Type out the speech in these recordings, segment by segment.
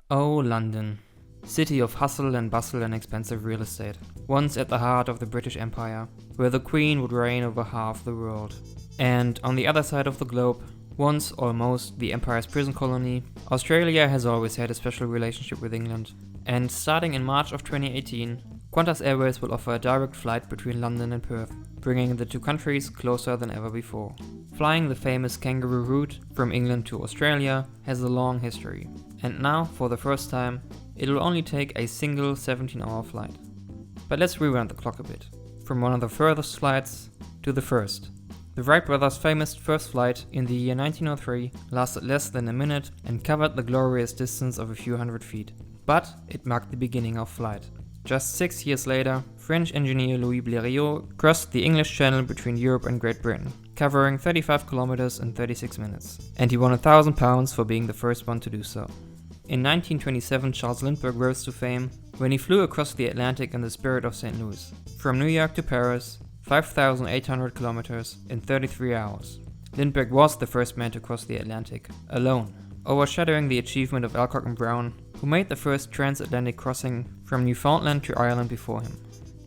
Oh, London. City of hustle and bustle and expensive real estate. Once at the heart of the British Empire, where the Queen would reign over half the world. And on the other side of the globe, once almost the Empire's prison colony, Australia has always had a special relationship with England. And starting in March of 2018, Qantas Airways will offer a direct flight between London and Perth, bringing the two countries closer than ever before. Flying the famous kangaroo route from England to Australia has a long history, and now, for the first time, it will only take a single 17-hour flight. But let's rewind the clock a bit, from one of the furthest flights to the first. The Wright brothers' famous first flight in the year 1903 lasted less than a minute and covered the glorious distance of a few hundred feet. But it marked the beginning of flight. Just 6 years later, French engineer Louis Blériot crossed the English Channel between Europe and Great Britain, covering 35 kilometers in 36 minutes. And he won £1,000 for being the first one to do so. In 1927, Charles Lindbergh rose to fame when he flew across the Atlantic in the spirit of St. Louis. From New York to Paris, 5,800 kilometers in 33 hours. Lindbergh was the first man to cross the Atlantic, alone, overshadowing the achievement of Alcock and Brown, who made the first transatlantic crossing from Newfoundland to Ireland before him.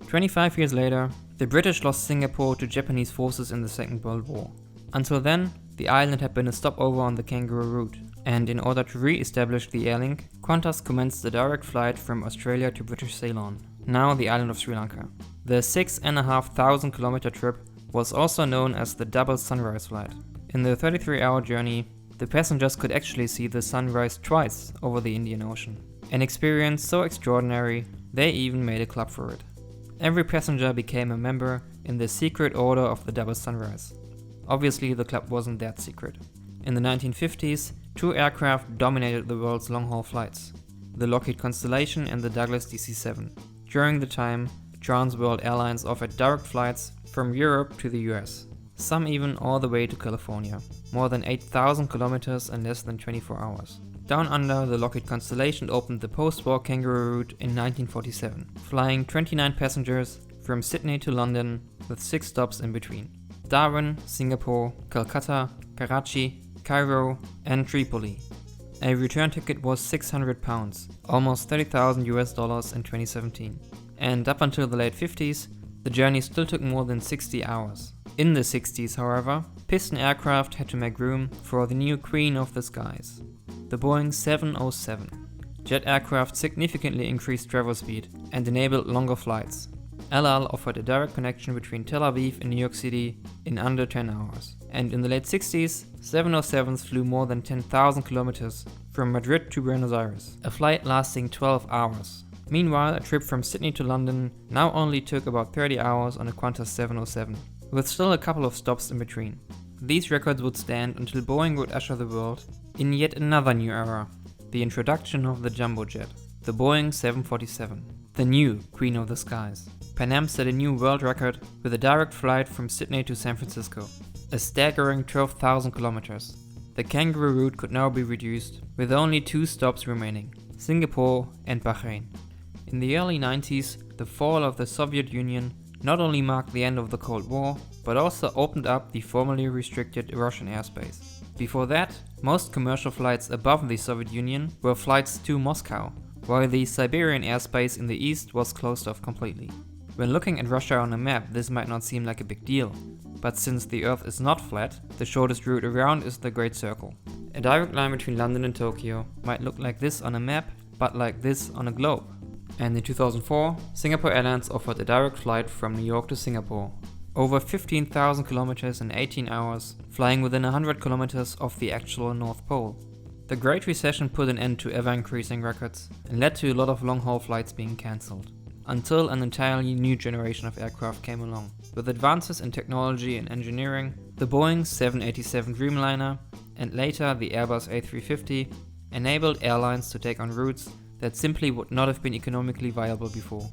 25 years later, the British lost Singapore to Japanese forces in the Second World War. Until then, the island had been a stopover on the kangaroo route, and in order to re-establish the airlink, Qantas commenced a direct flight from Australia to British Ceylon, now the island of Sri Lanka. The 6,500 kilometer trip was also known as the Double Sunrise Flight. In the 33-hour journey, the passengers could actually see the sun rise twice over the Indian Ocean. An experience so extraordinary, they even made a club for it. Every passenger became a member in the secret order of the Double Sunrise. Obviously, the club wasn't that secret. In the 1950s, two aircraft dominated the world's long-haul flights, the Lockheed Constellation and the Douglas DC-7. During the time, Trans World Airlines offered direct flights from Europe to the US, some even all the way to California, more than 8,000 kilometers in less than 24 hours. Down under, the Lockheed Constellation opened the post-war kangaroo route in 1947, flying 29 passengers from Sydney to London with 6 stops in between: Darwin, Singapore, Calcutta, Karachi, Cairo, and Tripoli. A return ticket was £600, almost $30,000 in 2017. And up until the late 50s, the journey still took more than 60 hours. In the 60s, however, piston aircraft had to make room for the new queen of the skies, the Boeing 707. Jet aircraft significantly increased travel speed and enabled longer flights. El Al offered a direct connection between Tel Aviv and New York City in under 10 hours. And in the late 60s, 707s flew more than 10,000 kilometers from Madrid to Buenos Aires, a flight lasting 12 hours. Meanwhile, a trip from Sydney to London now only took about 30 hours on a Qantas 707, with still a couple of stops in between. These records would stand until Boeing would usher the world in yet another new era, the introduction of the jumbo jet, the Boeing 747, the new queen of the skies. Pan Am set a new world record with a direct flight from Sydney to San Francisco, a staggering 12,000 kilometers. The kangaroo route could now be reduced, with only 2 stops remaining, Singapore and Bahrain. In the early 90s, the fall of the Soviet Union not only marked the end of the Cold War, but also opened up the formerly restricted Russian airspace. Before that, most commercial flights above the Soviet Union were flights to Moscow, while the Siberian airspace in the east was closed off completely. When looking at Russia on a map, this might not seem like a big deal, but since the Earth is not flat, the shortest route around is the Great Circle. A direct line between London and Tokyo might look like this on a map, but like this on a globe. And in 2004, Singapore Airlines offered a direct flight from New York to Singapore, over 15,000 kilometers in 18 hours, flying within 100 kilometers of the actual North Pole. The Great Recession put an end to ever-increasing records and led to a lot of long-haul flights being cancelled, until an entirely new generation of aircraft came along. With advances in technology and engineering, the Boeing 787 Dreamliner and later the Airbus A350 enabled airlines to take on routes that simply would not have been economically viable before.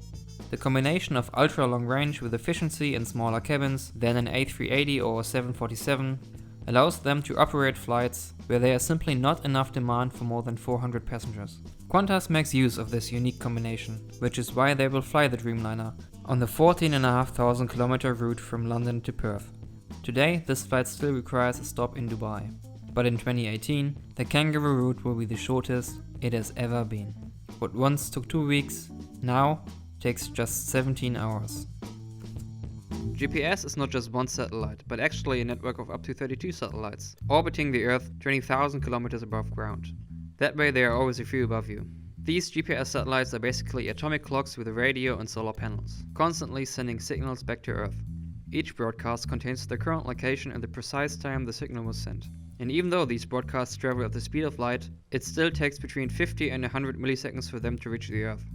The combination of ultra-long range with efficiency and smaller cabins than an A380 or 747 allows them to operate flights where there is simply not enough demand for more than 400 passengers. Qantas makes use of this unique combination, which is why they will fly the Dreamliner on the 14,500 kilometer route from London to Perth. Today, this flight still requires a stop in Dubai. But in 2018, the kangaroo route will be the shortest it has ever been. What once took 2 weeks, now takes just 17 hours. GPS is not just one satellite, but actually a network of up to 32 satellites, orbiting the Earth 20,000 kilometers above ground. That way they are always a few above you. These GPS satellites are basically atomic clocks with a radio and solar panels, constantly sending signals back to Earth. Each broadcast contains the current location and the precise time the signal was sent. And even though these broadcasts travel at the speed of light, it still takes between 50 and 100 milliseconds for them to reach the Earth.